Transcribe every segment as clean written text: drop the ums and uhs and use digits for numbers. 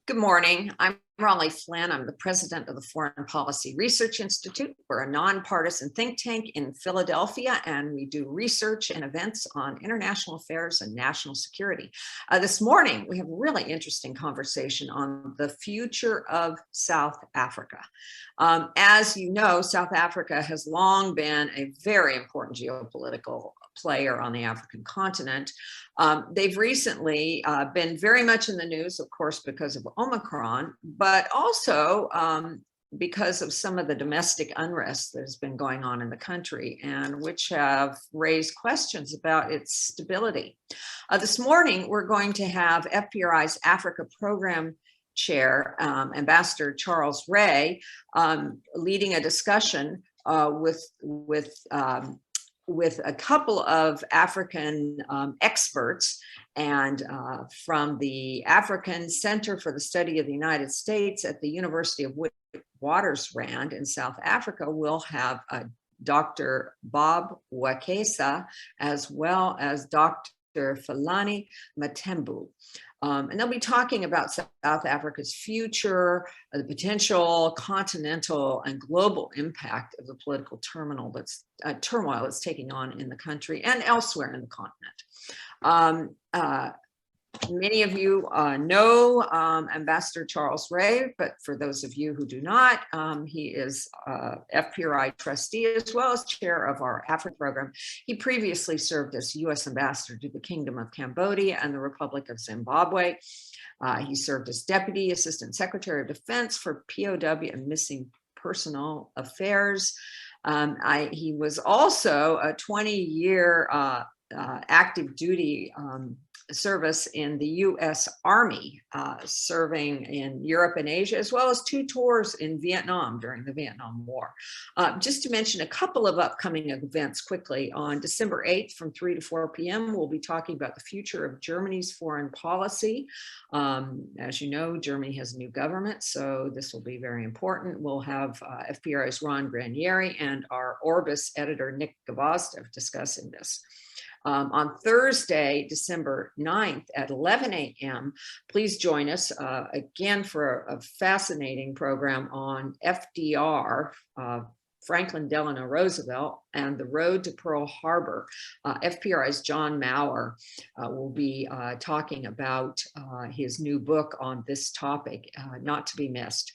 Good morning. I'm Raleigh Flynn. I'm the president of the Foreign Policy Research Institute. We're a nonpartisan think tank in Philadelphia, and we do research and events on international affairs and national security. This morning, we have a really interesting conversation on the future of South Africa. As you know, South Africa has long been a very important geopolitical player on the African continent. They've recently been very much in the news, of course, because of Omicron, but also because of some of the domestic unrest that has been going on in the country and which have raised questions about its stability. This morning, we're going to have FPRI's Africa Program Chair, Ambassador Charles Ray, leading a discussion with a couple of African experts, and from the African Center for the Study of the United States at the University of Witwatersrand in South Africa, we'll have Dr. Bob Wakesa, as well as Dr. Felani Matembu. And they'll be talking about South Africa's future, the potential continental and global impact of the political turmoil that's taking on in the country and elsewhere in the continent. Many of you know Ambassador Charles Ray, but for those of you who do not, he is FPRI trustee as well as chair of our Africa program. He previously served as U.S. ambassador to the Kingdom of Cambodia and the Republic of Zimbabwe. He served as Deputy Assistant Secretary of Defense for POW and Missing Personnel Affairs. He was also a 20-year active duty service in the U.S. Army, serving in Europe and Asia, as well as 2 tours in Vietnam during the Vietnam War. Just to mention a couple of upcoming events quickly, on December 8th from 3 to 4 p.m., we'll be talking about the future of Germany's foreign policy. As you know, Germany has a new government, so this will be very important. We'll have FPRI's Ron Granieri and our Orbis editor, Nick Gavostev, discussing this. On Thursday, December 9th at 11 a.m., please join us again for a fascinating program on FDR, Franklin Delano Roosevelt, and the road to Pearl Harbor. FPRI's John Maurer will be talking about his new book on this topic, not to be missed.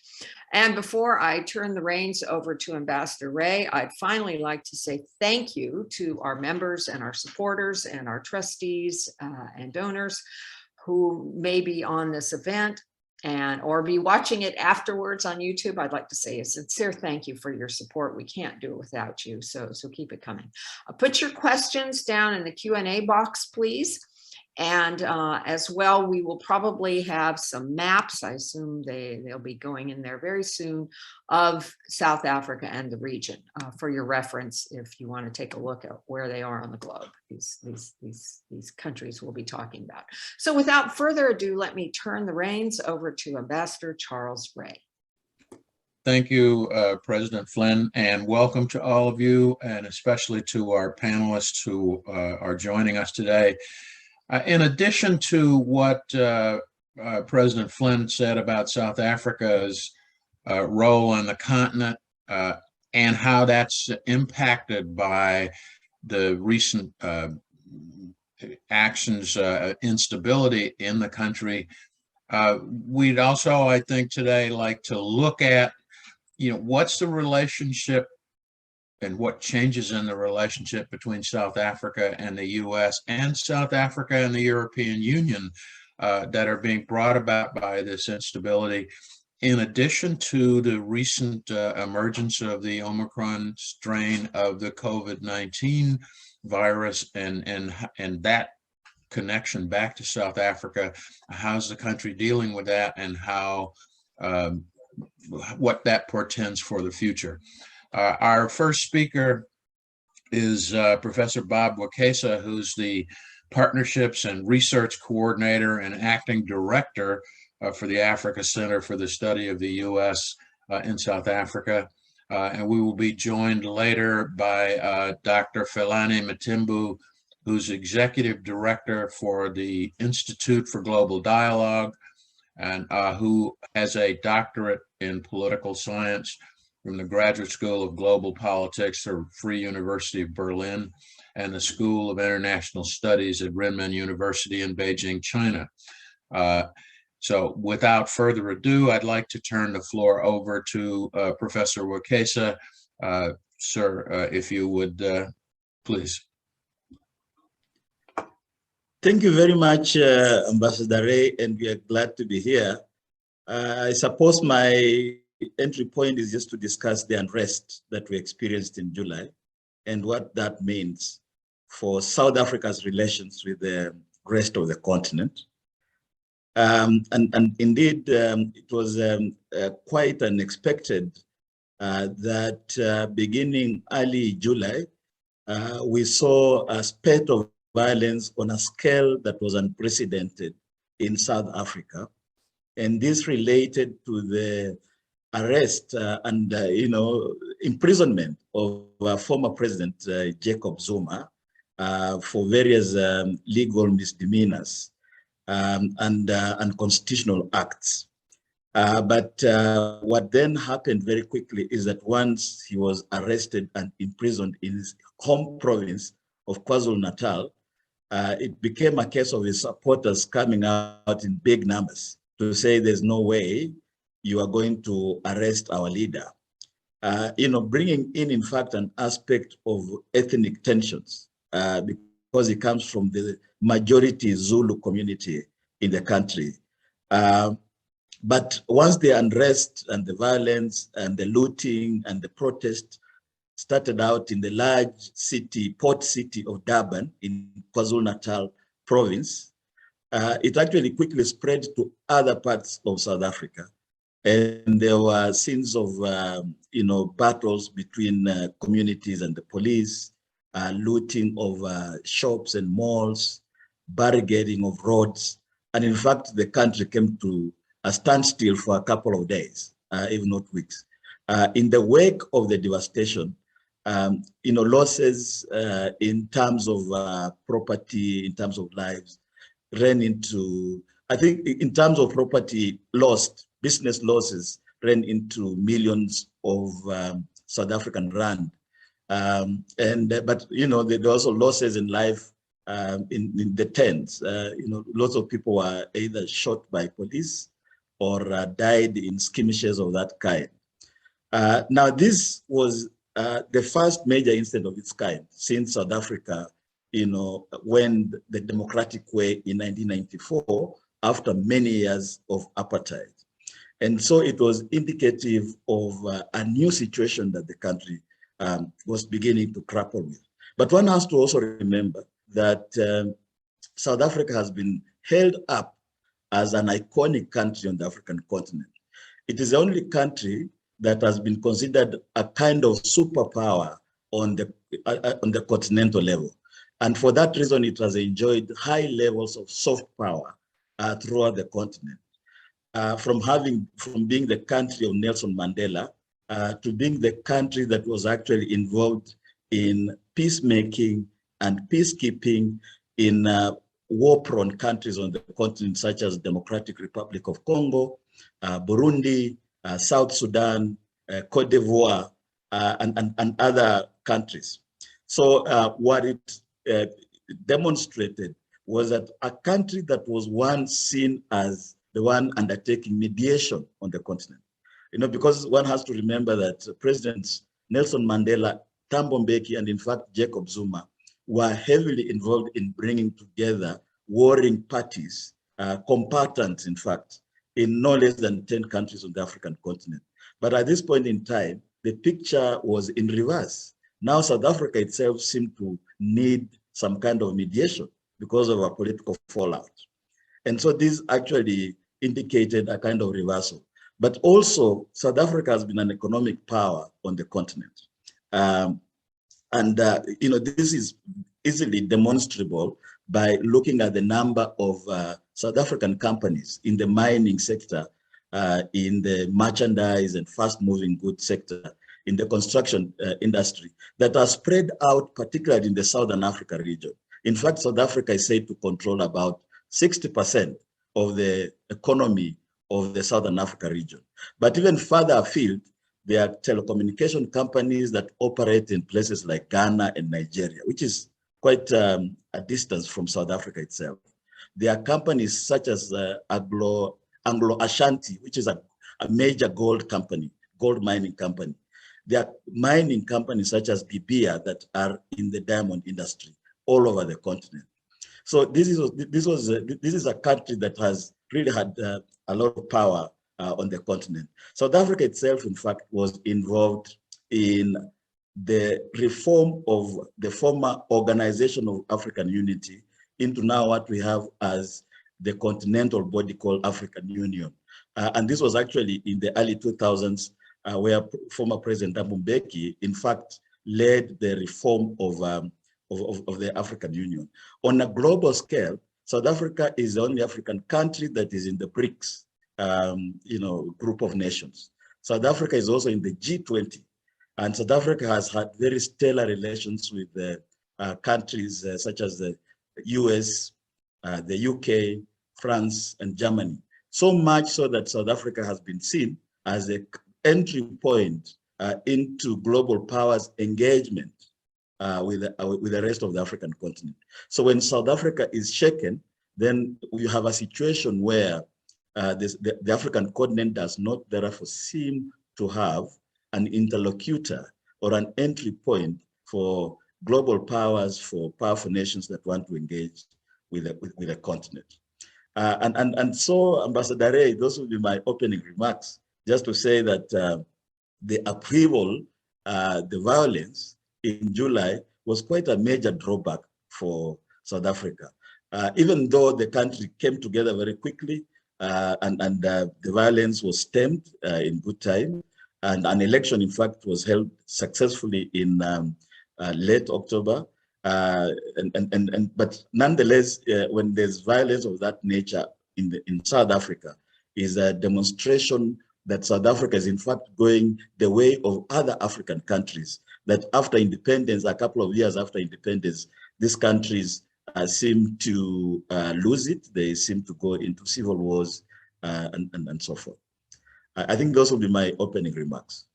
And before I turn the reins over to Ambassador Ray, I'd finally like to say thank you to our members and our supporters and our trustees and donors who may be on this event or be watching it afterwards on YouTube. I'd like to say a sincere thank you for your support. We can't do it without you, so keep it coming. Put your questions down in the Q&A box, please. And as well, we will probably have some maps. I assume they'll be going in there very soon, of South Africa and the region for your reference if you want to take a look at where they are on the globe. These countries we'll be talking about. So without further ado, let me turn the reins over to Ambassador Charles Ray. Thank you, President Flynn, and welcome to all of you, and especially to our panelists who are joining us today. In addition to what President Flynn said about South Africa's role on the continent and how that's impacted by the recent actions, instability in the country, we'd also, I think, today like to look at, what's the relationship and what changes in the relationship between South Africa and the U.S. and South Africa and the European Union that are being brought about by this instability, in addition to the recent emergence of the Omicron strain of the COVID-19 virus and that connection back to South Africa. How's the country dealing with that, and how what that portends for the future? Our first speaker is Professor Bob Wakesa, who's the Partnerships and Research Coordinator and Acting Director for the Africa Center for the Study of the U.S. In South Africa. And we will be joined later by Dr. Felani Matembu, who's Executive Director for the Institute for Global Dialogue and who has a doctorate in political science from the Graduate School of Global Politics at Free University of Berlin and the School of International Studies at Renmin University in Beijing, China. So without further ado, I'd like to turn the floor over to Professor Wakesa. Sir, if you would, please. Thank you very much, Ambassador Ray, and we are glad to be here. I suppose my entry point is just to discuss the unrest that we experienced in July and what that means for South Africa's relations with the rest of the continent. And indeed, it was quite unexpected that beginning early July, we saw a spate of violence on a scale that was unprecedented in South Africa. And this related to the arrest and imprisonment of former President Jacob Zuma for various legal misdemeanors and unconstitutional acts. But what then happened very quickly is that once he was arrested and imprisoned in his home province of KwaZulu-Natal, it became a case of his supporters coming out in big numbers to say there's no way you are going to arrest our leader. Bringing in fact, an aspect of ethnic tensions because he comes from the majority Zulu community in the country. But once the unrest and the violence and the looting and the protest started out in the large city, port city of Durban in KwaZulu-Natal province, it actually quickly spread to other parts of South Africa. And there were scenes of, battles between communities and the police, looting of shops and malls, barricading of roads. And in fact, the country came to a standstill for a couple of days, if not weeks. In the wake of the devastation, losses in terms of property, in terms of lives, ran into, I think in terms of property lost, business losses ran into millions of South African rand. But there were also losses in life in the tens. Lots of people were either shot by police or died in skirmishes of that kind. Now, this was the first major incident of its kind since South Africa, went the democratic way in 1994 after many years of apartheid. And so it was indicative of a new situation that the country was beginning to grapple with. But one has to also remember that South Africa has been held up as an iconic country on the African continent. It is the only country that has been considered a kind of superpower on the continental level. And for that reason, it has enjoyed high levels of soft power throughout the continent. From being the country of Nelson Mandela to being the country that was actually involved in peacemaking and peacekeeping in war-prone countries on the continent, such as Democratic Republic of Congo, Burundi, South Sudan, Cote d'Ivoire, and other countries. So what it demonstrated was that a country that was once seen as the one undertaking mediation on the continent, because one has to remember that Presidents Nelson Mandela, Thabo Mbeki, and in fact Jacob Zuma were heavily involved in bringing together warring parties, combatants in fact, in no less than 10 countries on the African continent. But at this point in time, the picture was in reverse. Now South Africa itself seemed to need some kind of mediation because of a political fallout. And so this actually indicated a kind of reversal. But also, South Africa has been an economic power on the continent. This is easily demonstrable by looking at the number of South African companies in the mining sector, in the merchandise and fast-moving goods sector, in the construction industry that are spread out, particularly in the Southern Africa region. In fact, South Africa is said to control about 60% of the economy of the Southern Africa region. But even further afield, there are telecommunication companies that operate in places like Ghana and Nigeria, which is quite a distance from South Africa itself. There are companies such as Anglo Ashanti, which is a major gold company, gold mining company. There are mining companies such as Bibia that are in the diamond industry all over the continent. So this is a country that has really had a lot of power on the continent. South Africa itself, in fact, was involved in the reform of the former Organization of African Unity into now what we have as the continental body called African Union. And this was actually in the early 2000s where former President Thabo Mbeki, in fact, led the reform of the African Union. On a global scale, South Africa is the only African country that is in the BRICS group of nations. South Africa is also in the G20, and South Africa has had very stellar relations with countries such as the US, the UK, France, and Germany. So much so that South Africa has been seen as an entry point into global powers engagement with the rest of the African continent. So when South Africa is shaken, then you have a situation where the African continent does not therefore seem to have an interlocutor or an entry point for global powers, for powerful nations that want to engage with the continent. And so, Ambassador Ray, those will be my opening remarks, just to say that the upheaval, the violence in July was quite a major drawback for South Africa. Even though the country came together very quickly and the violence was stemmed in good time, and an election, in fact, was held successfully in late October. But nonetheless, when there's violence of that nature in South Africa, is a demonstration that South Africa is in fact going the way of other African countries, that after independence, a couple of years after independence, these countries seem to lose it. They seem to go into civil wars and so forth. I think those will be my opening remarks.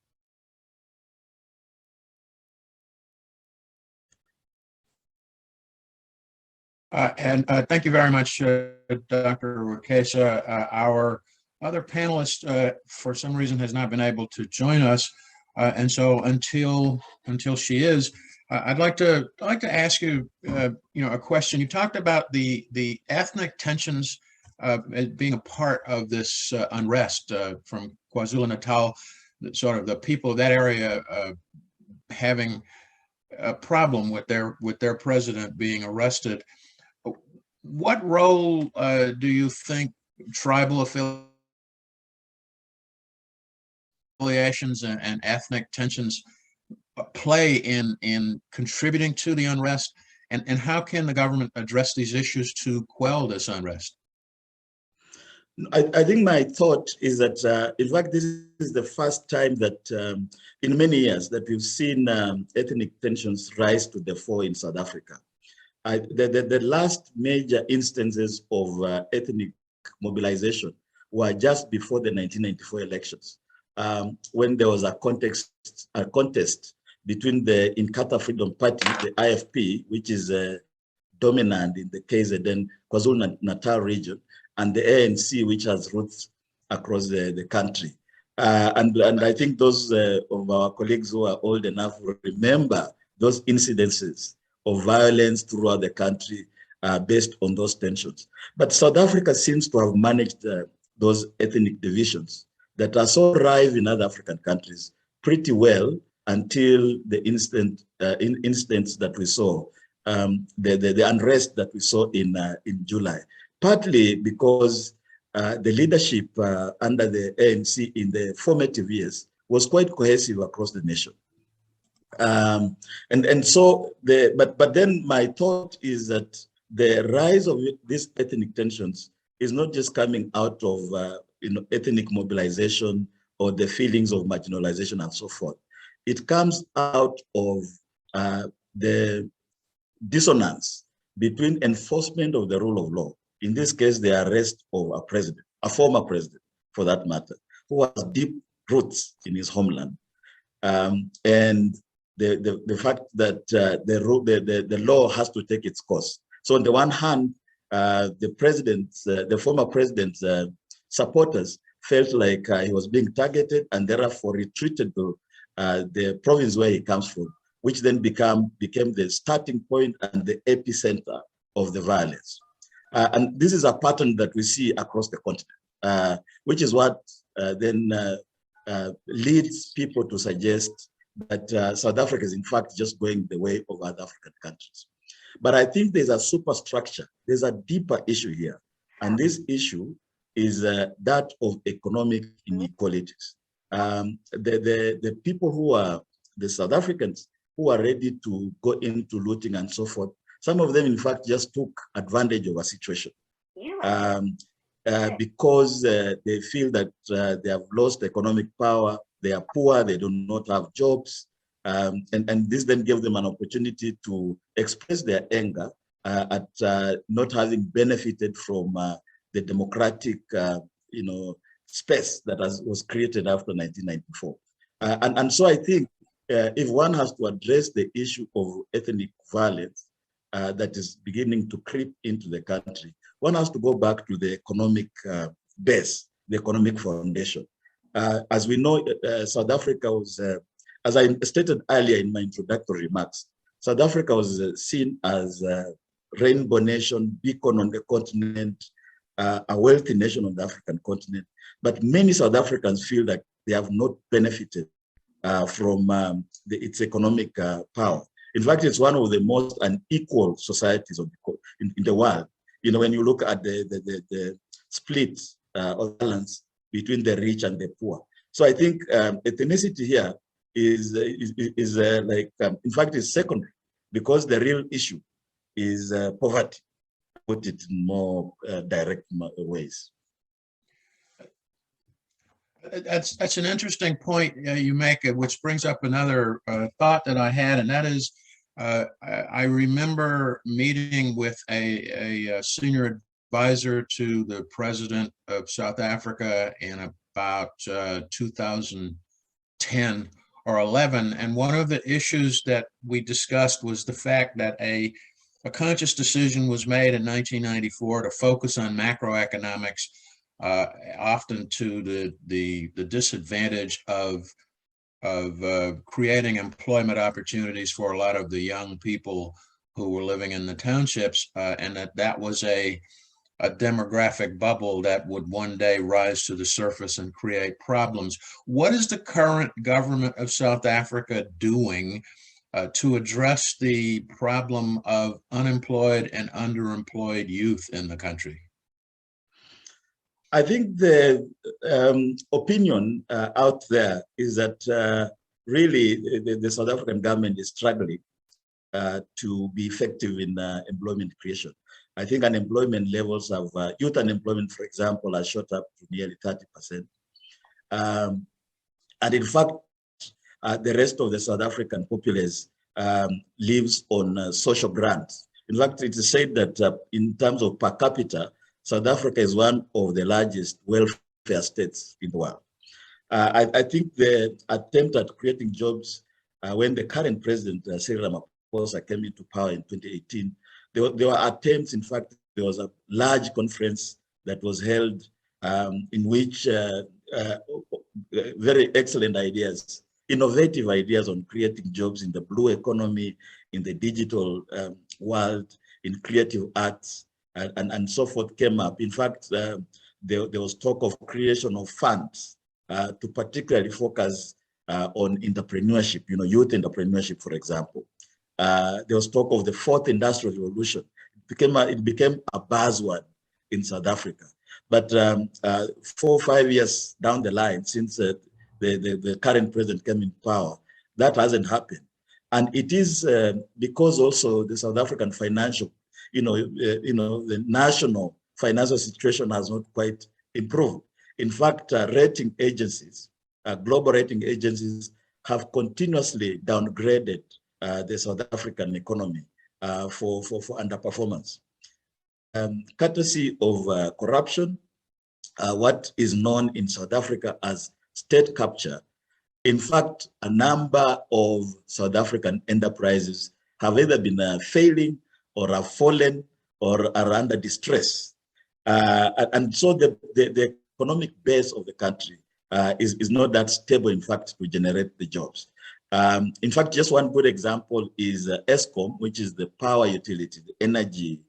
Thank you very much, Dr. Rukesa. Our other panelist, for some reason, has not been able to join us, and so until she is, I'd like to ask you, a question. You talked about the ethnic tensions as being a part of this unrest from KwaZulu-Natal, sort of the people of that area having a problem with their president being arrested. What role do you think tribal affiliations and ethnic tensions play in contributing to the unrest, and how can the government address these issues to quell this unrest? I think my thought is that, in fact, this is the first time that in many years that we've seen ethnic tensions rise to the fore in South Africa. The last major instances of ethnic mobilization were just before the 1994 elections, when there was a contest between the Inkatha Freedom Party, the IFP, which is dominant in the KZN, KwaZulu-Natal region, and the ANC, which has roots across the country. And I think those of our colleagues who are old enough will remember those incidences of violence throughout the country based on those tensions. But South Africa seems to have managed those ethnic divisions that are so rife in other African countries pretty well until the instance that we saw, the unrest that we saw in July. Partly because the leadership under the ANC in the formative years was quite cohesive across the nation. But then my thought is that the rise of these ethnic tensions is not just coming out of ethnic mobilization or the feelings of marginalization and so forth. It comes out of the dissonance between enforcement of the rule of law, in this case, the arrest of a former president, for that matter, who has deep roots in his homeland. And the fact that the law has to take its course. So on the one hand, the former president's supporters felt like he was being targeted and therefore retreated to the province where he comes from, which then became the starting point and the epicenter of the violence. And this is a pattern that we see across the continent, which is what then leads people to suggest that South Africa is in fact just going the way of other African countries. But I think there's a superstructure, there's a deeper issue here. And this issue is that of economic inequalities. The people who are, the South Africans who are ready to go into looting and so forth, some of them in fact just took advantage of a situation. Because they feel that they have lost economic power, they are poor, they do not have jobs, and this then gave them an opportunity to express their anger at not having benefited from the democratic, space that was created after 1994. And so I think if one has to address the issue of ethnic violence that is beginning to creep into the country, one has to go back to the economic base, the economic foundation. As we know, South Africa was, as I stated earlier in my introductory remarks, South Africa was seen as a rainbow nation, beacon on the continent, a wealthy nation on the African continent. But many South Africans feel that they have not benefited from its economic power. In fact, it's one of the most unequal societies in the world. You know, when you look at the split of balance between the rich and the poor. So I think ethnicity here is in fact, is secondary, because the real issue is poverty, put it in more direct ways. That's an interesting point you make, which brings up another thought that I had, and that is, I remember meeting with a senior advisor to the president of South Africa in about 2010 or 11, and one of the issues that we discussed was the fact that a conscious decision was made in 1994 to focus on macroeconomics, often to the disadvantage of creating employment opportunities for a lot of the young people who were living in the townships, and that was a demographic bubble that would one day rise to the surface and create problems. What is the current government of South Africa doing to address the problem of unemployed and underemployed youth in the country? I think the opinion out there is that really the South African government is struggling to be effective in employment creation. I think unemployment levels of youth unemployment, for example, has shot up to nearly 30%. And in fact, the rest of the South African populace lives on social grants. In fact, it is said that in terms of per capita, South Africa is one of the largest welfare states in the world. I think the attempt at creating jobs when the current president, Cyril Ramaphosa, came into power in 2018, there were attempts. In fact, there was a large conference that was held in which very excellent ideas, innovative ideas on creating jobs in the blue economy, in the digital world, in creative arts, and so forth came up. In fact, there was talk of creation of funds to particularly focus on entrepreneurship, youth entrepreneurship, for example. There was talk of the fourth industrial revolution. It became a buzzword in South Africa. But 4 or 5 years down the line, since the current president came in power, that hasn't happened. And it is because also the South African financial, the national financial situation has not quite improved. In fact, rating agencies, global rating agencies, have continuously downgraded the South African economy for underperformance, courtesy of corruption what is known in South Africa as state capture. In fact, a number of South African enterprises have either been failing or have fallen or are under distress. And so the economic base of the country is not that stable, in fact, to generate the jobs. In fact, just one good example is Eskom, which is the power utility, the energy,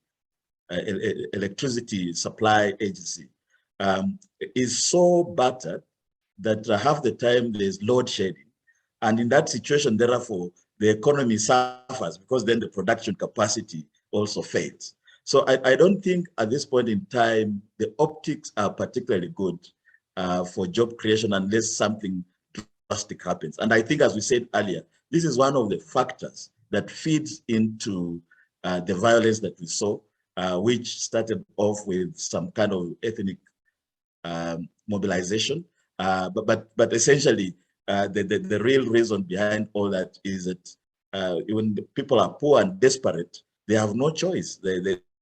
electricity supply agency, is so battered that half the time there's load shedding. And in that situation, therefore, the economy suffers because then the production capacity also fails. So I don't think at this point in time, the optics are particularly good for job creation unless something drastic happens. And I think, as we said earlier, this is one of the factors that feeds into the violence that we saw, which started off with some kind of ethnic mobilization. But essentially, the real reason behind all that is that when the people are poor and desperate, they have no choice.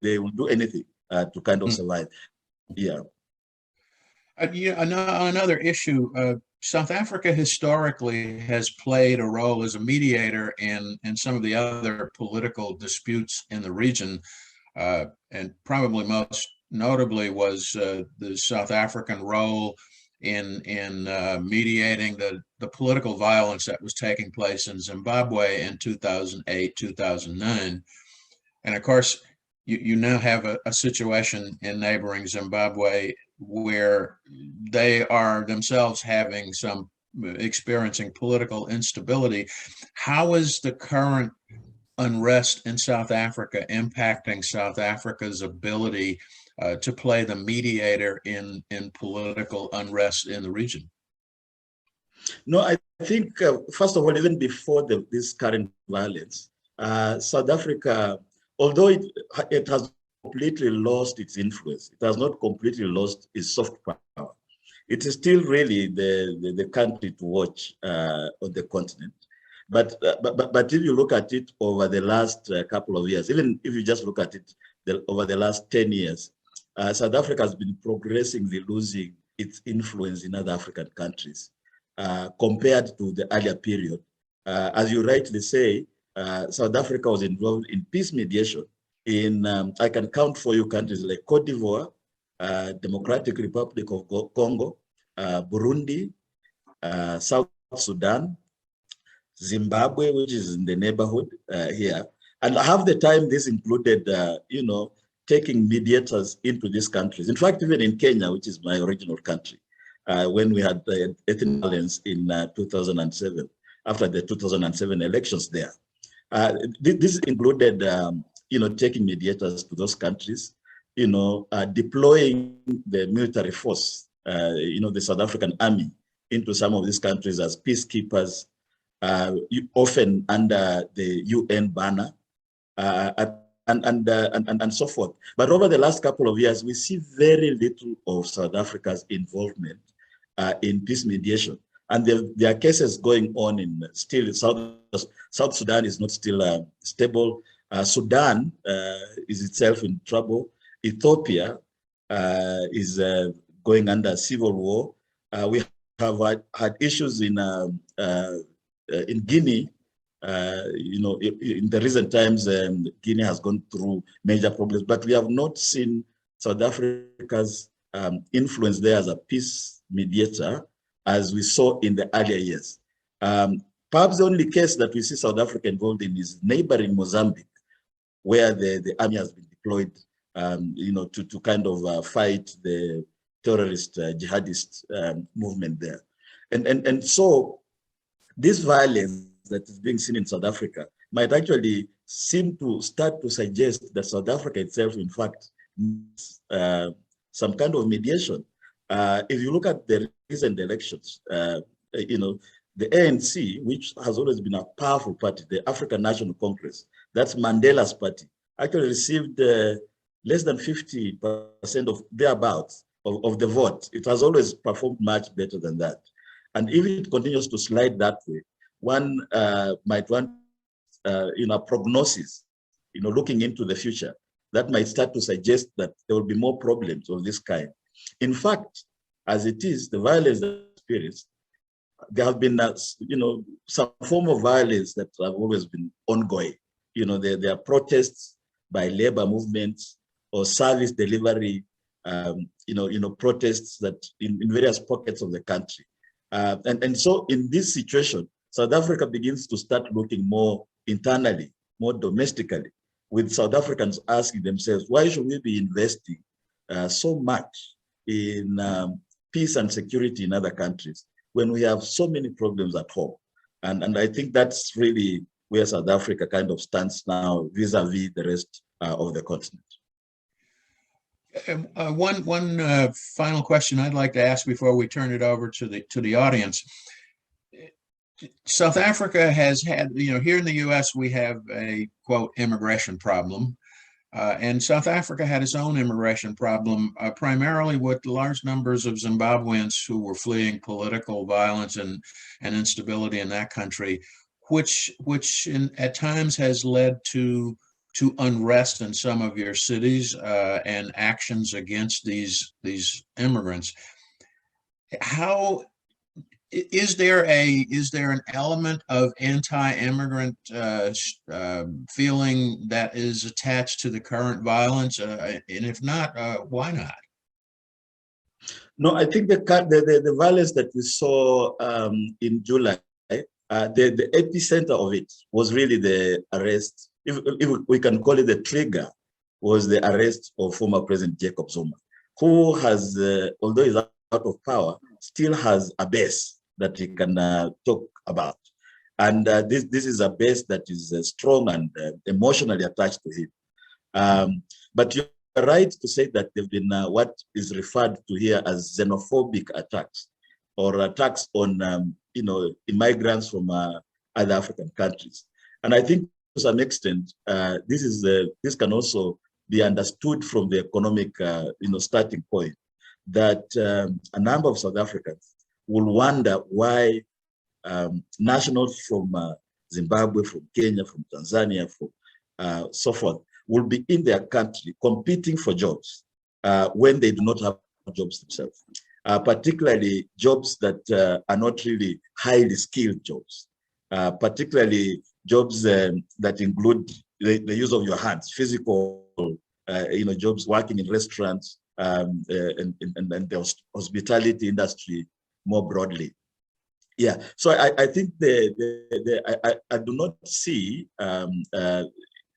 They will do anything to kind of survive. Yeah. Another issue, South Africa historically has played a role as a mediator in some of the other political disputes in the region, and probably most notably was the South African role in mediating the political violence that was taking place in Zimbabwe in 2008, 2009. And of course, you now have a situation in neighboring Zimbabwe where they are themselves having some experiencing political instability. How is the current unrest in South Africa impacting South Africa's ability to play the mediator in political unrest in the region? No, I think, first of all, even before this current violence, South Africa, although it has completely lost its influence, it has not completely lost its soft power. It is still really the country to watch on the continent. But if you look at it over the last couple of years, even if you just look at it over the last 10 years, South Africa has been progressively losing its influence in other African countries compared to the earlier period. As you rightly say, South Africa was involved in peace mediation in, I can count for you countries like Cote d'Ivoire, Democratic Republic of Congo, Burundi, South Sudan, Zimbabwe, which is in the neighborhood here. And half the time this included, taking mediators into these countries. In fact, even in Kenya, which is my original country, when we had the ethnic violence in 2007, after the 2007 elections there. This included, taking mediators to those countries, deploying the military force, the South African army into some of these countries as peacekeepers, often under the UN banner, and so forth. But over the last couple of years, we see very little of South Africa's involvement in peace mediation. And there are cases going on in still South Sudan is not still stable. Sudan is itself in trouble. Ethiopia is going under civil war. We have had issues in Guinea. In the recent times, Guinea has gone through major problems, but we have not seen South Africa's influence there as a peace mediator as we saw in the earlier years. Perhaps the only case that we see South Africa involved in is neighboring Mozambique, where the army has been deployed, to kind of fight the terrorist jihadist movement there. And so this violence that is being seen in South Africa might actually seem to start to suggest that South Africa itself, in fact, needs some kind of mediation. If you look at the recent elections, the ANC, which has always been a powerful party, the African National Congress, that's Mandela's party, actually received less than 50% of thereabouts of the vote. It has always performed much better than that. And if it continues to slide that way, one might want, a prognosis, looking into the future, that might start to suggest that there will be more problems of this kind In fact, as it is, the violence that experienced, there have been, some form of violence that have always been ongoing. There are protests by labor movements or service delivery, protests that in various pockets of the country. And so in this situation, South Africa begins to start looking more internally, more domestically, with South Africans asking themselves, why should we be investing so much in peace and security in other countries when we have so many problems at home? And I think that's really where South Africa kind of stands now vis-a-vis the rest of the continent. One final question I'd like to ask before we turn it over to the audience. South Africa has had, here in the U.S. we have a, quote, immigration problem. And South Africa had its own immigration problem, primarily with large numbers of Zimbabweans who were fleeing political violence and instability in that country, which at times has led to unrest in some of your cities and actions against these immigrants. How is there an element of anti-immigrant feeling that is attached to the current violence? And if not, why not? No, I think the violence that we saw in July, the epicenter of it was really the arrest, if we can call it the trigger, was the arrest of former President Jacob Zuma, who has, although he's out of power, still has a base that he can talk about. And this is a base that is strong and emotionally attached to him. But you're right to say that there have been what is referred to here as xenophobic attacks, or attacks on immigrants from other African countries. And I think to some extent, this can also be understood from the economic starting point, that a number of South Africans will wonder why nationals from Zimbabwe, from Kenya, from Tanzania, from so forth, will be in their country competing for jobs when they do not have jobs themselves, particularly jobs that are not really highly skilled jobs, particularly jobs that include the use of your hands, physical, jobs, working in restaurants and the hospitality industry more broadly. Yeah, so I think I do not see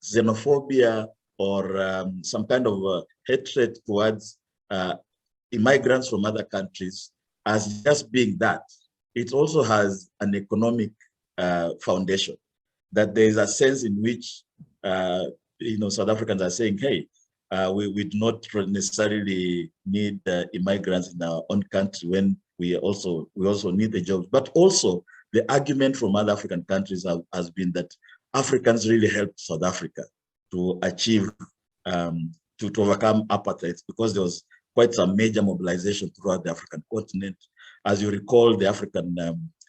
xenophobia or some kind of hatred towards immigrants from other countries as just being that. It also has an economic foundation, that there is a sense in which South Africans are saying, hey, we do not necessarily need immigrants in our own country when we also need the jobs. But also the argument from other African countries has been that Africans really helped South Africa to achieve, to overcome apartheid, because there was quite some major mobilization throughout the African continent. As you recall, the African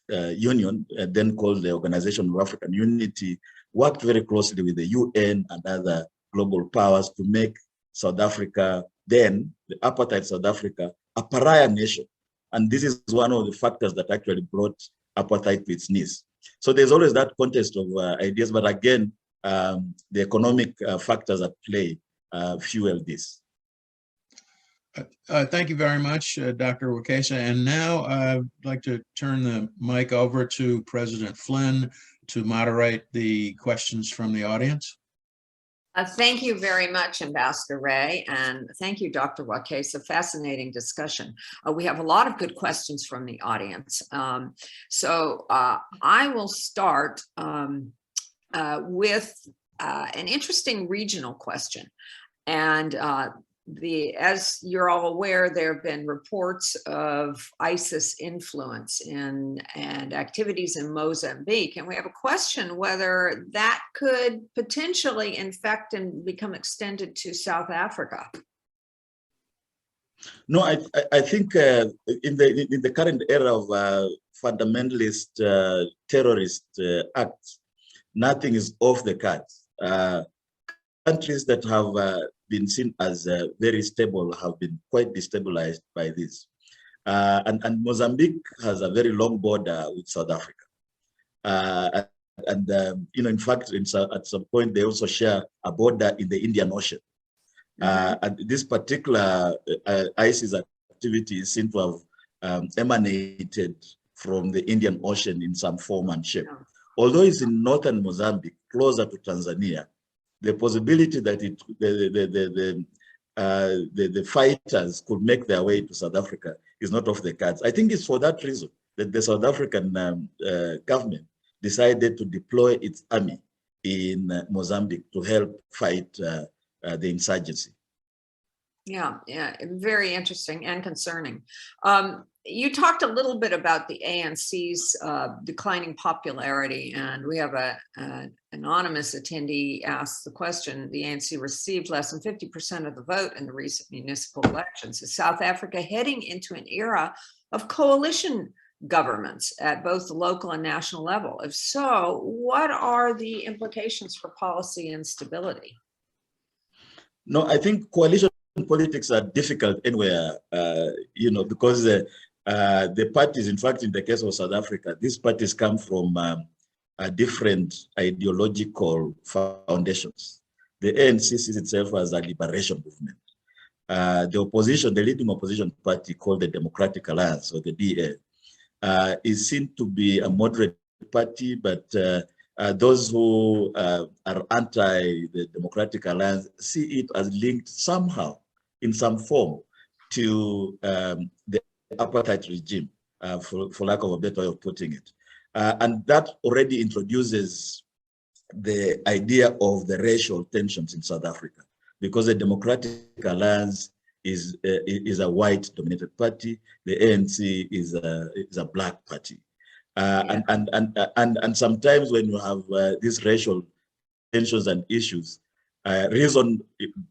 Union, then called the Organization of African Unity, worked very closely with the UN and other global powers to make South Africa, then the apartheid South Africa, a pariah nation. And this is one of the factors that actually brought apartheid to its knees. So there's always that context of ideas, but again, the economic factors at play fuel this. Thank you very much, Dr. Wekesa. And now I'd like to turn the mic over to President Flynn to moderate the questions from the audience. Thank you very much, Ambassador Ray, and thank you, Dr. Wekesa. Fascinating discussion. We have a lot of good questions from the audience. So I will start with an interesting regional question. And as you're all aware, there have been reports of ISIS influence and activities in Mozambique. And we have a question whether that could potentially infect and become extended to South Africa. No, I think in the current era of fundamentalist terrorist acts, nothing is off the cards. Countries that have been seen as very stable have been quite destabilized by this. And Mozambique has a very long border with South Africa. In fact, at some point, they also share a border in the Indian Ocean. And this particular ISIS activity seems to have emanated from the Indian Ocean in some form and shape. Although it's in northern Mozambique, closer to Tanzania, the possibility that the fighters could make their way to South Africa is not off the cards. I think it's for that reason that the South African government decided to deploy its army in Mozambique to help fight the insurgency. Yeah, very interesting and concerning. You talked a little bit about the ANC's declining popularity, and we have an anonymous attendee asked the question: the ANC received less than 50% of the vote in the recent municipal elections. Is South Africa heading into an era of coalition governments at both the local and national level? If so, what are the implications for policy and stability? No, I think coalition politics are difficult anywhere, because the parties, in fact, in the case of South Africa, these parties come from different ideological foundations. The ANC sees itself as a liberation movement. The leading opposition party called the Democratic Alliance, or the DA, is seen to be a moderate party, but those who are anti the Democratic Alliance see it as linked somehow, in some form, to the apartheid regime, for lack of a better way of putting it. And that already introduces the idea of the racial tensions in South Africa, because the Democratic Alliance is a white-dominated party, the ANC is a black party. And sometimes when you have these racial tensions and issues, reason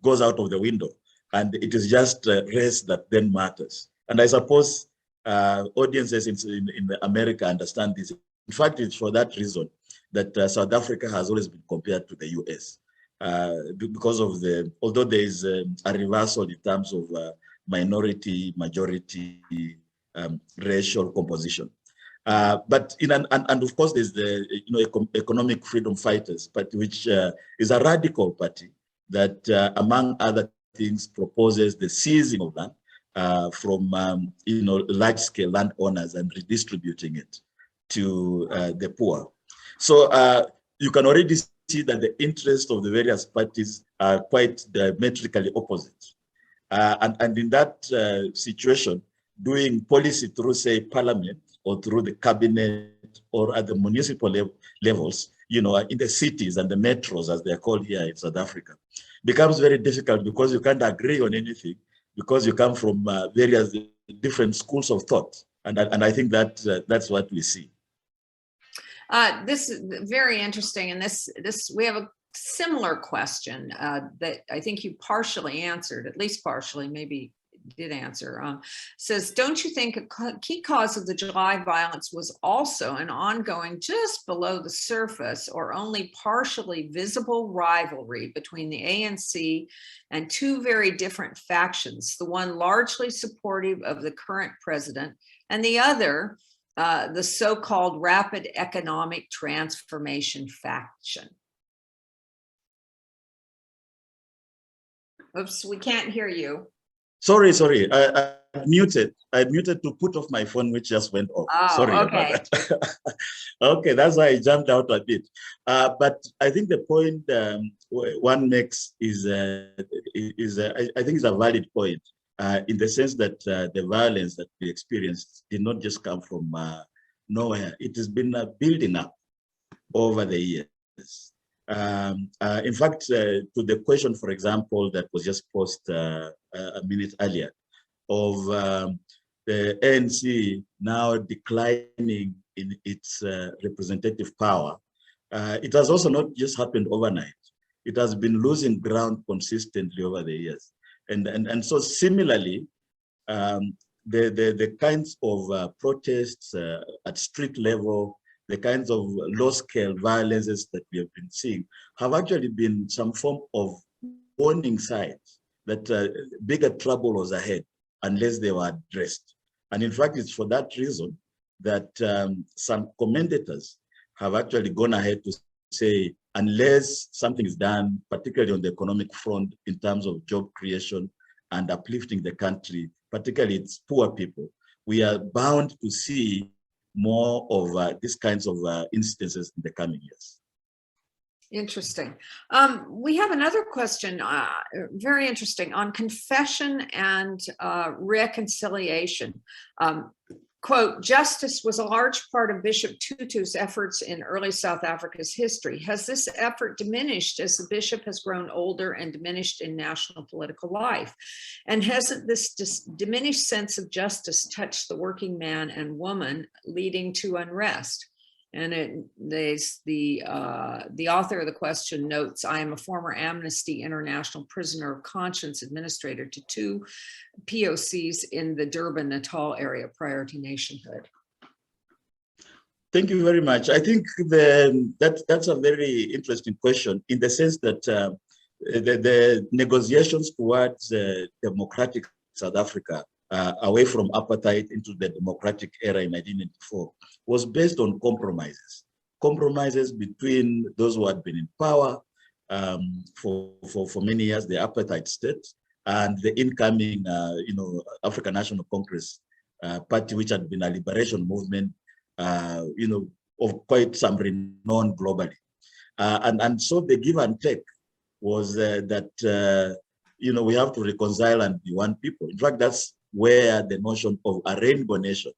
goes out of the window, and it is just race that then matters. And I suppose audiences in America understand this. In fact, it's for that reason that South Africa has always been compared to the US, because of although there is a reversal in terms of minority, majority, racial composition. But and of course there's the Economic Freedom Fighters Party, which is a radical party that among other things proposes the seizing of land from large-scale landowners and redistributing it to the poor. So you can already see that the interests of the various parties are quite diametrically opposite. And in that situation, doing policy through, say, parliament or through the cabinet or at the municipal levels, in the cities and the metros, as they're called here in South Africa, becomes very difficult because you can't agree on anything, because you come from various different schools of thought. And I think that's what we see. This is very interesting. And this we have a similar question that I think you partially answered, at least partially, maybe did answer. Says, don't you think a key cause of the July violence was also an ongoing, just below the surface or only partially visible rivalry between the ANC and two very different factions, the one largely supportive of the current president and the other the so-called rapid economic transformation faction? Oops, we can't hear you. Sorry. I muted to put off my phone, which just went off. Oh, sorry okay. about that. Okay, that's why I jumped out a bit. But I think the point one makes is I think it's a valid point, in the sense that the violence that we experienced did not just come from nowhere. It has been building up over the years. In fact, to the question, for example, that was just posed a minute earlier, of the ANC now declining in its representative power, it has also not just happened overnight. It has been losing ground consistently over the years. And so similarly, the kinds of protests at street level, the kinds of low-scale violences that we have been seeing have actually been some form of warning signs that bigger trouble was ahead unless they were addressed. And in fact, it's for that reason that some commentators have actually gone ahead to say, unless something is done, particularly on the economic front in terms of job creation and uplifting the country, particularly its poor people, we are bound to see more of these kinds of instances in the coming years. Interesting. We have another question, very interesting, on confession and reconciliation. Quote, justice was a large part of Bishop Tutu's efforts in early South Africa's history. Has this effort diminished as the bishop has grown older and diminished in national political life? And hasn't this diminished sense of justice touched the working man and woman, leading to unrest? And the author of the question notes, I am a former Amnesty International prisoner of conscience administrator to 2 POCs in the Durban Natal area prior to nationhood. Thank you very much. I think that's a very interesting question in the sense that the negotiations towards democratic South Africa away from apartheid into the democratic era in 1994 was based on compromises between those who had been in power for many years, the apartheid state, and the incoming, African National Congress party, which had been a liberation movement, of quite some renown globally. And so the give and take was that, we have to reconcile and be one people. In fact, that's where the notion of a rainbow nation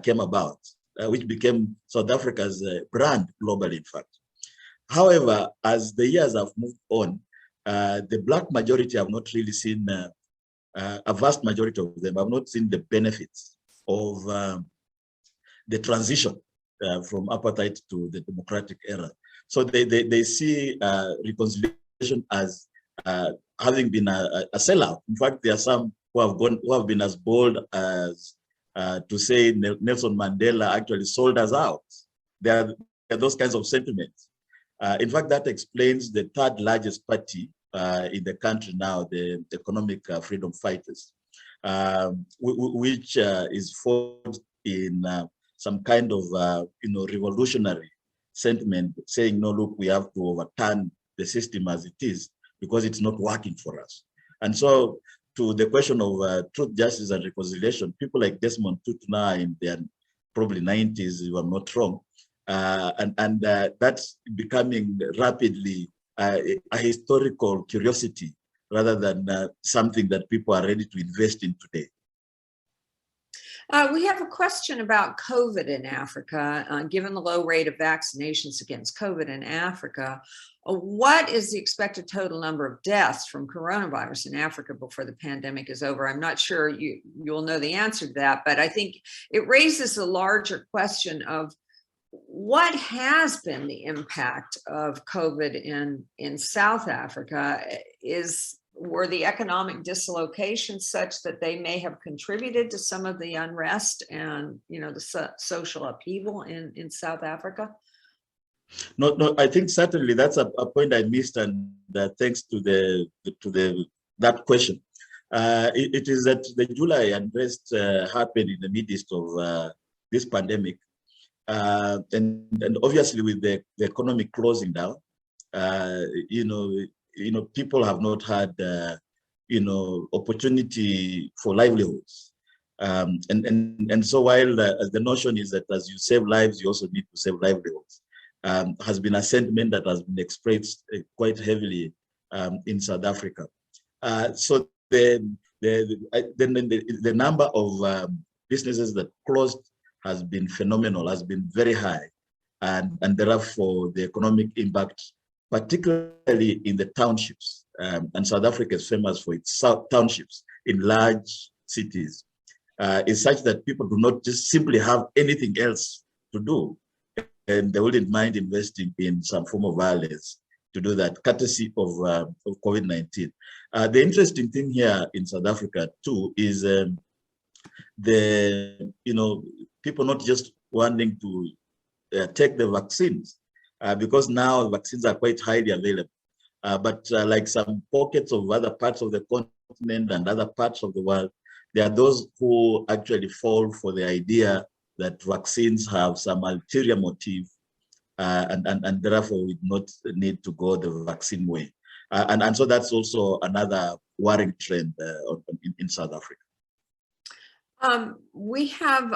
came about, which became South Africa's brand globally, in fact. However, as the years have moved on, the Black majority have not really seen, a vast majority of them have not seen the benefits of the transition from apartheid to the democratic era. So they see reconciliation as having been a sellout. In fact, there are some who have been as bold as to say Nelson Mandela actually sold us out. There are those kinds of sentiments. In fact, that explains the third largest party in the country now, the Economic Freedom Fighters, which is forged in some kind of revolutionary sentiment, saying, no, look, we have to overturn the system as it is because it's not working for us. And so, to the question of truth, justice, and reconciliation, people like Desmond Tutu now in their probably 90s, if I'm not wrong, and that's becoming rapidly a historical curiosity rather than something that people are ready to invest in today. We have a question about COVID in Africa. Given the low rate of vaccinations against COVID in Africa, what is the expected total number of deaths from coronavirus in Africa before the pandemic is over? I'm not sure you'll know the answer to that, but I think it raises a larger question of what has been the impact of COVID in South Africa. Were the economic dislocations such that they may have contributed to some of the unrest and the social upheaval in South Africa? No, I think certainly that's a point I missed, and thanks to that question. It is that the July unrest happened in the midst of this pandemic, and obviously with the economy closing down, people have not had, opportunity for livelihoods. And so while the notion is that as you save lives, you also need to save livelihoods, has been a sentiment that has been expressed quite heavily in South Africa. So the number of businesses that closed has been phenomenal, has been very high. And therefore the economic impact, particularly in the townships, and South Africa is famous for its townships in large cities, is such that people do not just simply have anything else to do, and they wouldn't mind investing in some form of violence to do that, courtesy of COVID-19. The interesting thing here in South Africa too is people not just wanting to take the vaccines, because now vaccines are quite highly available. But like some pockets of other parts of the continent and other parts of the world, there are those who actually fall for the idea that vaccines have some ulterior motive, and therefore we do not need to go the vaccine way. And so that's also another worrying trend in South Africa. We have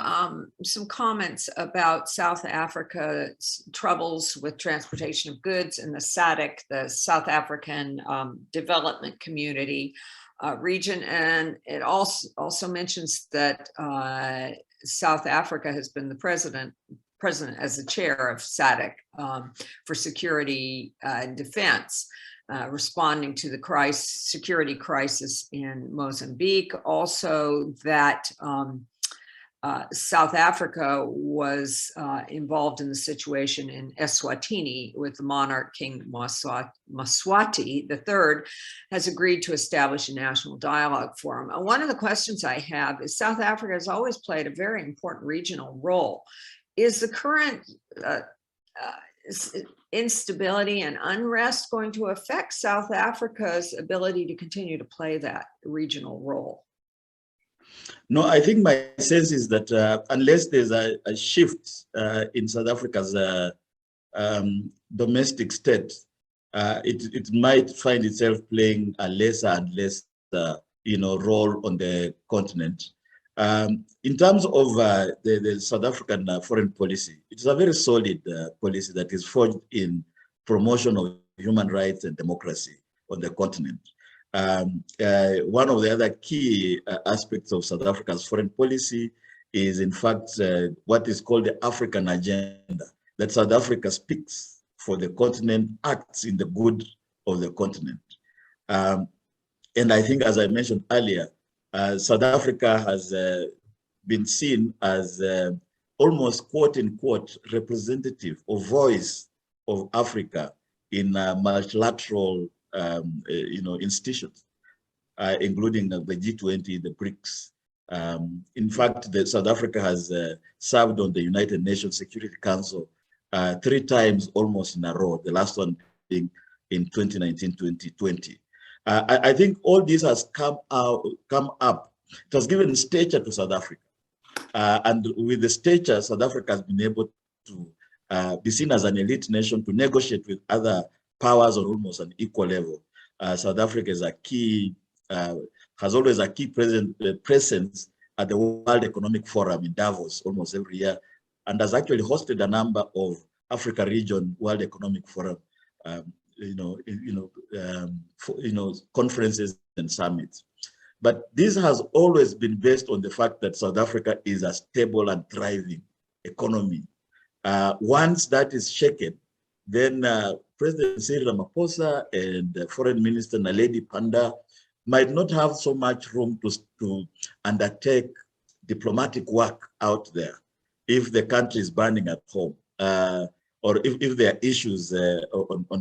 some comments about South Africa's troubles with transportation of goods in the SADC, the South African Development Community region, and it also mentions that South Africa has been the president as the chair of SADC for security and defense. Responding to the security crisis in Mozambique. Also that South Africa was involved in the situation in Eswatini with the monarch King Mswati III has agreed to establish a national dialogue forum. One of the questions I have is South Africa has always played a very important regional role. Is the current instability and unrest going to affect South Africa's ability to continue to play that regional role? No, I think my sense is that unless there's a shift in South Africa's domestic state, it might find itself playing a lesser and less role on the continent. In terms of the South African foreign policy, it's a very solid policy that is forged in promotion of human rights and democracy on the continent. One of the other key aspects of South Africa's foreign policy is, in fact, what is called the African agenda, that South Africa speaks for the continent, acts in the good of the continent. And I think, as I mentioned earlier, South Africa has been seen as almost quote-unquote representative or voice of Africa in multilateral institutions, including the G20, the BRICS. In fact, South Africa has served on the United Nations Security Council 3 times almost in a row, the last one being in 2019-2020. I think all this has come up. It has given stature to South Africa. And with the stature, South Africa has been able to be seen as an elite nation, to negotiate with other powers on almost an equal level. South Africa is has always a key presence at the World Economic Forum in Davos almost every year, and has actually hosted a number of Africa Region World Economic Forum conferences and summits. But this has always been based on the fact that South Africa is a stable and thriving economy. Once that is shaken, then President Cyril Ramaphosa and Foreign Minister Naledi Pandor might not have so much room to undertake diplomatic work out there if the country is burning at home, or if there are issues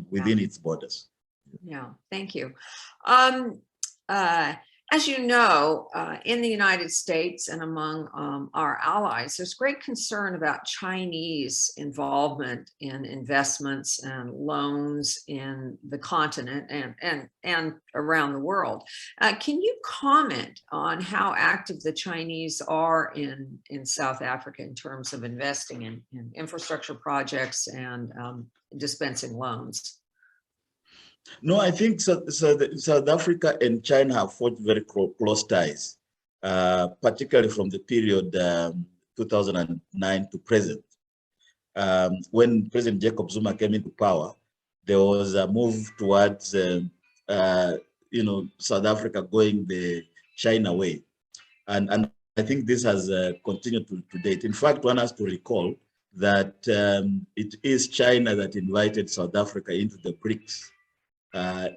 within its borders. Yeah, thank you. As you know, in the United States and among our allies, there's great concern about Chinese involvement in investments and loans in the continent and around the world. Can you comment on how active the Chinese are in South Africa in terms of investing in infrastructure projects and dispensing loans? No, I think South Africa and China have forged very close ties, particularly from the period 2009 to present. When President Jacob Zuma came into power, there was a move towards, South Africa going the China way. And I think this has continued to date. In fact, one has to recall that it is China that invited South Africa into the BRICS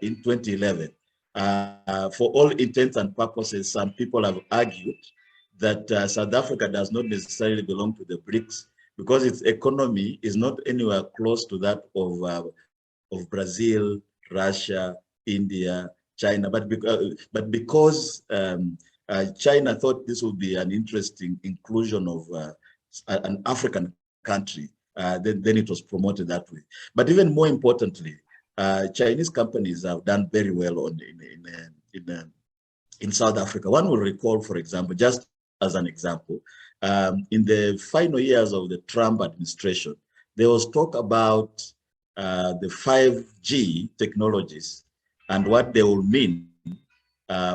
in 2011. For all intents and purposes, some people have argued that South Africa does not necessarily belong to the BRICS because its economy is not anywhere close to that of Brazil, Russia, India, China. But because China thought this would be an interesting inclusion of an African country, then it was promoted that way. But even more importantly, Chinese companies have done very well in South Africa. One will recall, for example, just as an example, in the final years of the Trump administration, there was talk about the 5G technologies and what they will mean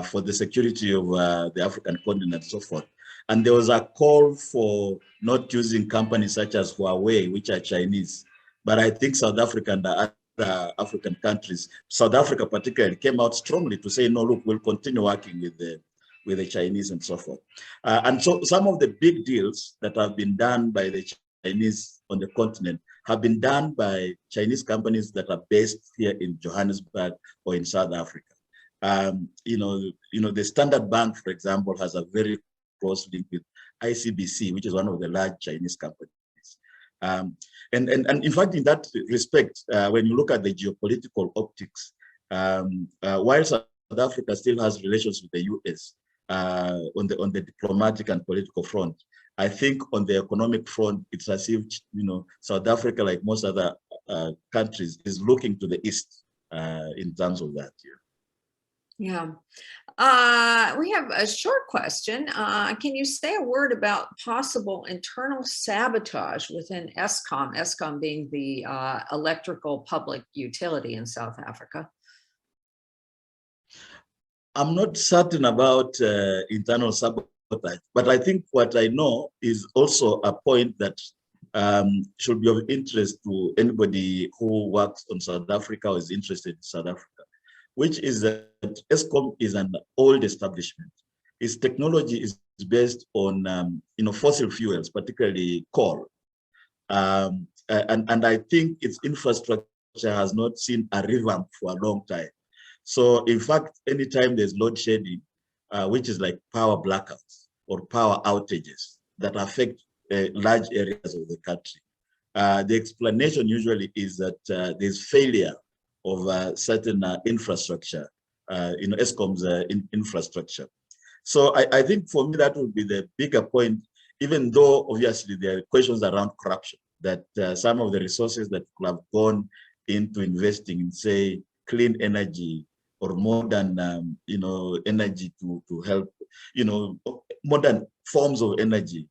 for the security of the African continent and so forth. And there was a call for not using companies such as Huawei, which are Chinese. But I think South Africa and the other African countries, South Africa particularly, came out strongly to say, no, look, we'll continue working with the Chinese and so forth. And so some of the big deals that have been done by the Chinese on the continent have been done by Chinese companies that are based here in Johannesburg or in South Africa. The Standard Bank, for example, has a very close link with ICBC, which is one of the large Chinese companies. And in fact, in that respect, when you look at the geopolitical optics, while South Africa still has relations with the US on the diplomatic and political front, I think on the economic front, it's as if South Africa, like most other countries, is looking to the east in terms of that. Yeah. We have a short question. Can you say a word about possible internal sabotage within Eskom, Eskom being the electrical public utility in South Africa? I'm not certain about internal sabotage, but I think what I know is also a point that should be of interest to anybody who works on South Africa or is interested in South Africa, which is that Eskom is an old establishment. Its technology is based on fossil fuels, particularly coal. And I think its infrastructure has not seen a revamp for a long time. So in fact, anytime there's load shedding, which is like power blackouts or power outages that affect large areas of the country, the explanation usually is that there's failure of certain infrastructure, Eskom's infrastructure. So I think for me, that would be the bigger point, even though obviously there are questions around corruption, that some of the resources that could have gone into investing in, say, clean energy or modern, energy to help, modern forms of energy,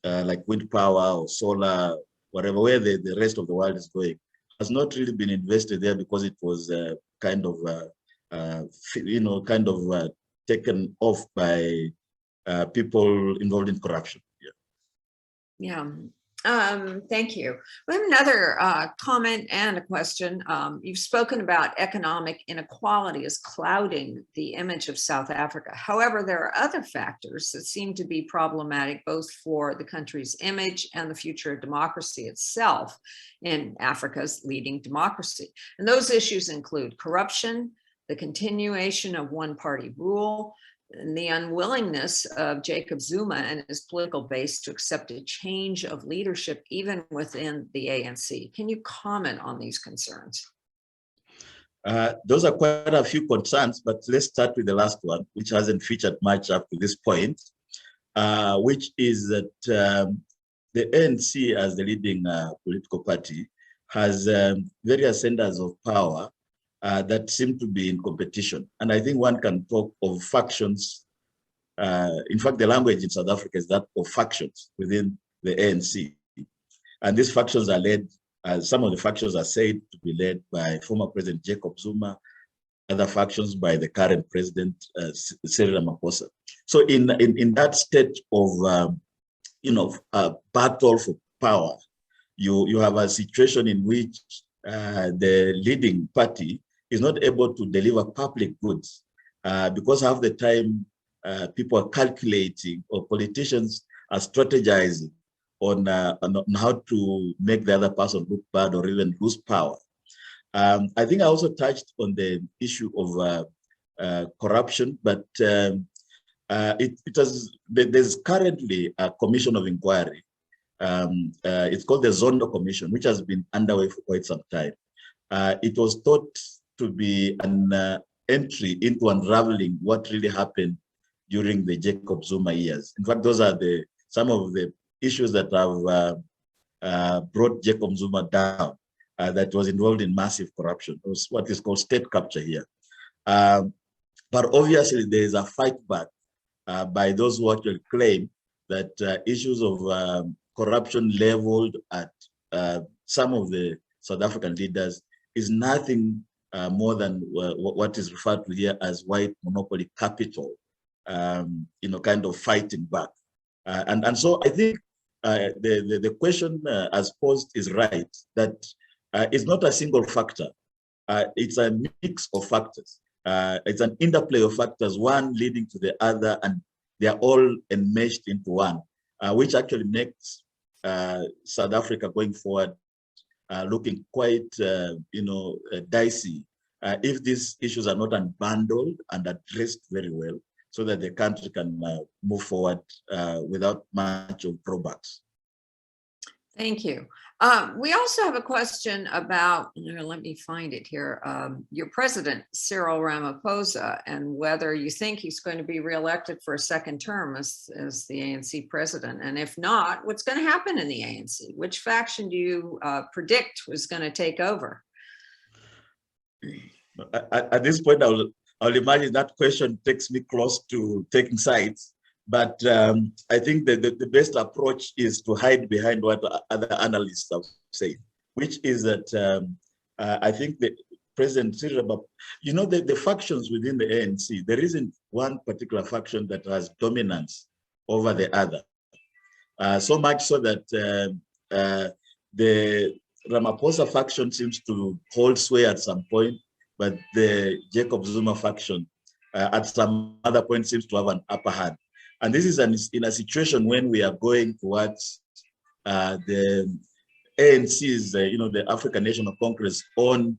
like wind power or solar, whatever, where the rest of the world is going, has not really been invested there because it was taken off by people involved in corruption. Yeah. Thank you. We have another comment and a question. You've spoken about economic inequality as clouding the image of South Africa. However, there are other factors that seem to be problematic both for the country's image and the future of democracy itself in Africa's leading democracy. And those issues include corruption, the continuation of one-party rule, and the unwillingness of Jacob Zuma and his political base to accept a change of leadership even within the ANC. Can you comment on these concerns? Those are quite a few concerns, but let's start with the last one, which hasn't featured much up to this point, which is that the ANC, as the leading political party, has various centers of power that seem to be in competition. And I think one can talk of factions. In fact, the language in South Africa is that of factions within the ANC. And these factions are led, some of the factions are said to be led by former President Jacob Zuma, other factions by the current president, Cyril Ramaphosa. So in that state of, battle for power, you have a situation in which the leading party is not able to deliver public goods because half the time people are calculating, or politicians are strategizing on how to make the other person look bad or even lose power. I think I also touched on the issue of corruption, but there's currently a commission of inquiry. It's called the Zondo Commission, which has been underway for quite some time. It was thought to be an entry into unraveling what really happened during the Jacob Zuma years. In fact, those are some of the issues that have brought Jacob Zuma down. that was involved in massive corruption. It was what is called state capture here. But obviously, there is a fight back by those who actually claim that issues of corruption leveled at some of the South African leaders is nothing more than what is referred to here as white monopoly capital, kind of fighting back. And so I think the question as posed is right, that it's not a single factor. It's a mix of factors. It's an interplay of factors, one leading to the other, and they are all enmeshed into one, which actually makes South Africa going forward looking quite, dicey if these issues are not unbundled and addressed very well, so that the country can move forward without much of drawbacks. Thank you. We also have a question about, let me find it here, your president, Cyril Ramaphosa, and whether you think he's going to be reelected for a second term as the ANC president. And if not, what's going to happen in the ANC? Which faction do you predict was going to take over? At this point, I'll imagine that question takes me close to taking sides. But I think that the best approach is to hide behind what other analysts have said, which is that I think that President Cyril, the factions within the ANC, there isn't one particular faction that has dominance over the other. So much so that the Ramaphosa faction seems to hold sway at some point, but the Jacob Zuma faction at some other point seems to have an upper hand. And this is in a situation when we are going towards the ANC's, the African National Congress on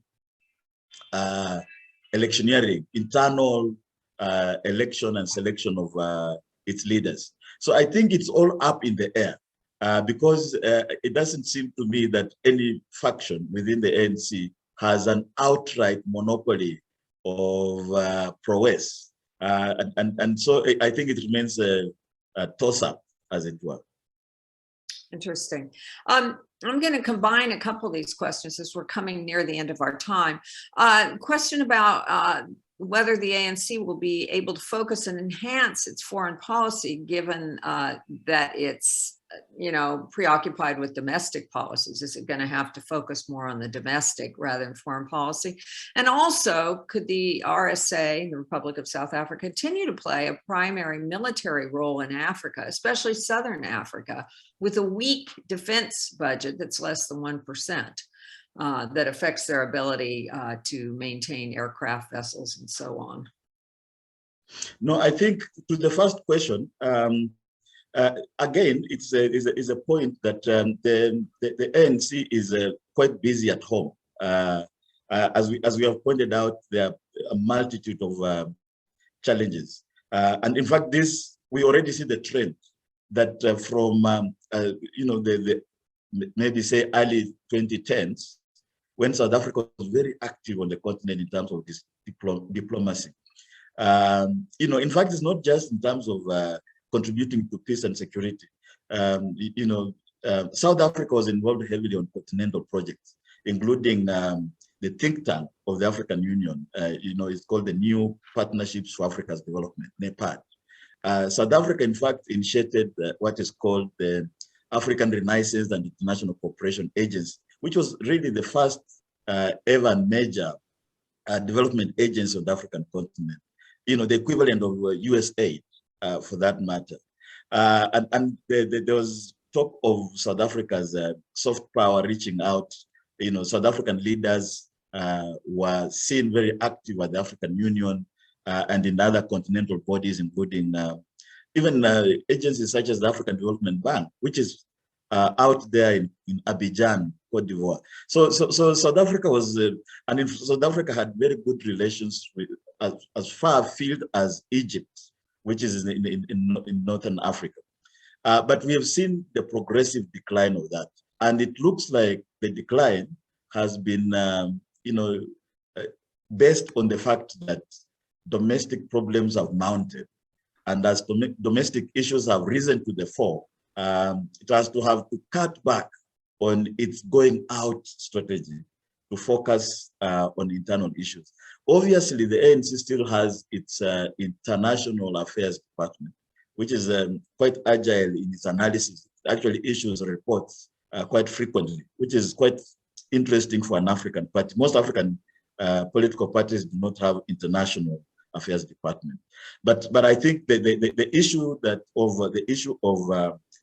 electioneering, internal election and selection of its leaders. So I think it's all up in the air because it doesn't seem to me that any faction within the ANC has an outright monopoly of prowess. And so I think it remains a toss-up, as it were. Interesting. I'm going to combine a couple of these questions as we're coming near the end of our time. Question about whether the ANC will be able to focus and enhance its foreign policy, given that it's preoccupied with domestic policies. Is it going to have to focus more on the domestic rather than foreign policy? And also, could the RSA, the Republic of South Africa, continue to play a primary military role in Africa, especially Southern Africa, with a weak defense budget that's less than 1%, that affects their ability to maintain aircraft, vessels, and so on? No, I think to the first question, again, it's a point that the ANC is quite busy at home. As we have pointed out, there are a multitude of challenges, and in fact, we already see the trend that from maybe say early 2010s, when South Africa was very active on the continent in terms of this diplomacy. In fact, it's not just in terms of contributing to peace and security. South Africa was involved heavily on continental projects, including the think tank of the African Union. It's called the New Partnerships for Africa's Development, NEPAD. South Africa, in fact, initiated what is called the African Renaissance and International Cooperation Agency, which was really the first ever major development agency of the African continent. The equivalent of USAID. For that matter. And there was talk of South Africa's soft power reaching out. South African leaders were seen very active at the African Union and in other continental bodies, including even agencies such as the African Development Bank, which is out there in Abidjan, Cote d'Ivoire. So South Africa was, and South Africa had very good relations with as far afield as Egypt, which is in Northern Africa. But we have seen the progressive decline of that. And it looks like the decline has been, based on the fact that domestic problems have mounted. And as domestic issues have risen to the fore, it has to have to cut back on its going out strategy. to focus on internal issues. Obviously, the ANC still has its international affairs department, which is quite agile in its analysis. It actually issues reports quite frequently, which is quite interesting for an African party. Most African political parties do not have international affairs department. But I think the issue of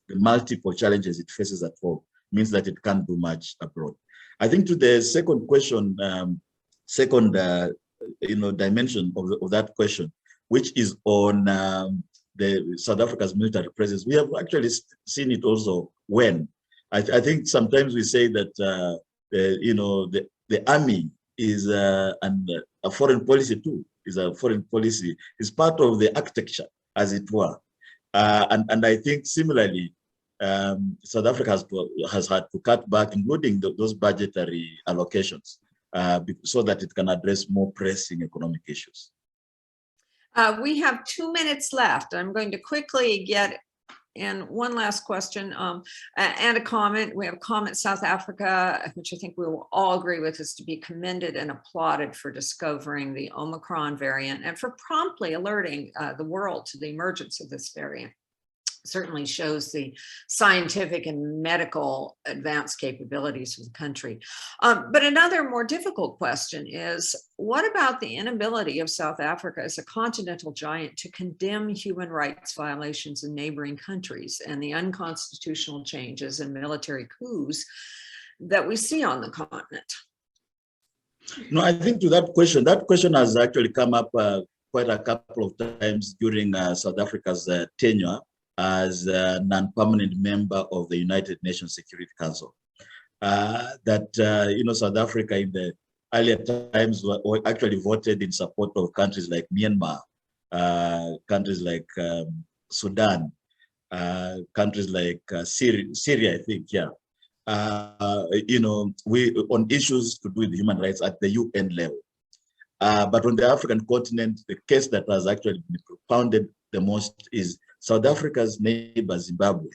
the multiple challenges it faces at home means that it can't do much abroad. I think to the second question, dimension of that question, which is on the South Africa's military presence, we have actually seen it also when. I think sometimes we say that the army is a foreign policy too. Is a foreign policy. Is part of the architecture, as it were. And I think similarly, South Africa has had to cut back, including those budgetary allocations, so that it can address more pressing economic issues. We have 2 minutes left. I'm going to quickly get in one last question and a comment. We have a comment. South Africa, which I think we will all agree with, is to be commended and applauded for discovering the Omicron variant and for promptly alerting the world to the emergence of this variant. Certainly shows the scientific and medical advanced capabilities of the country. But another more difficult question is, what about the inability of South Africa as a continental giant to condemn human rights violations in neighboring countries and the unconstitutional changes and military coups that we see on the continent? No, I think to that question has actually come up quite a couple of times during South Africa's tenure as a non-permanent member of the United Nations Security Council. South Africa in the earlier times actually voted in support of countries like Myanmar, countries like Sudan, countries like Syria, I think, yeah. We on issues to do with human rights at the UN level. But on the African continent, the case that has actually been propounded the most is South Africa's neighbor, Zimbabwe,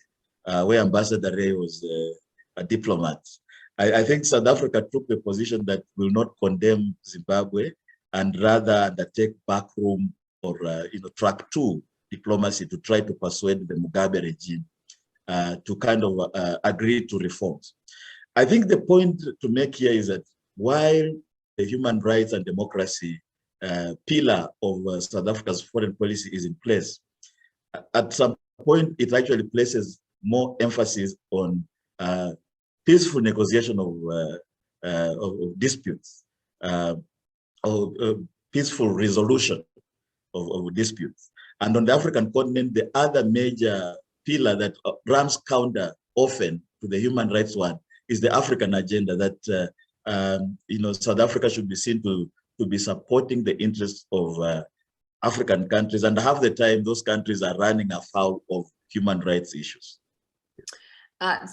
where Ambassador Ray was a diplomat. I think South Africa took the position that will not condemn Zimbabwe and rather undertake backroom or track 2 diplomacy to try to persuade the Mugabe regime to kind of agree to reforms. I think the point to make here is that while the human rights and democracy pillar of South Africa's foreign policy is in place, at some point, it actually places more emphasis on peaceful negotiation of disputes, or peaceful resolution of disputes. And on the African continent, the other major pillar that runs counter often to the human rights one is the African agenda that South Africa should be seen to be supporting the interests of African countries, and half the time those countries are running afoul of human rights issues.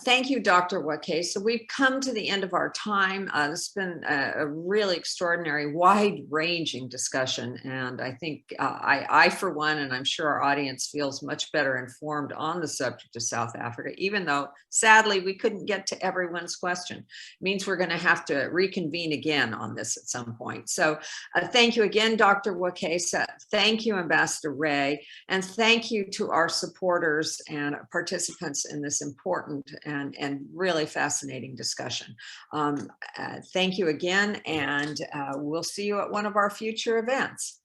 Thank you, Dr. Wake. So we've come to the end of our time. This has been a really extraordinary, wide-ranging discussion. And I think I, for one, and I'm sure our audience feels much better informed on the subject of South Africa, even though, sadly, we couldn't get to everyone's question. It means we're going to have to reconvene again on this at some point. So thank you again, Dr. Wake. Thank you, Ambassador Ray. And thank you to our supporters and participants in this important and really fascinating discussion. Thank you again, and we'll see you at one of our future events.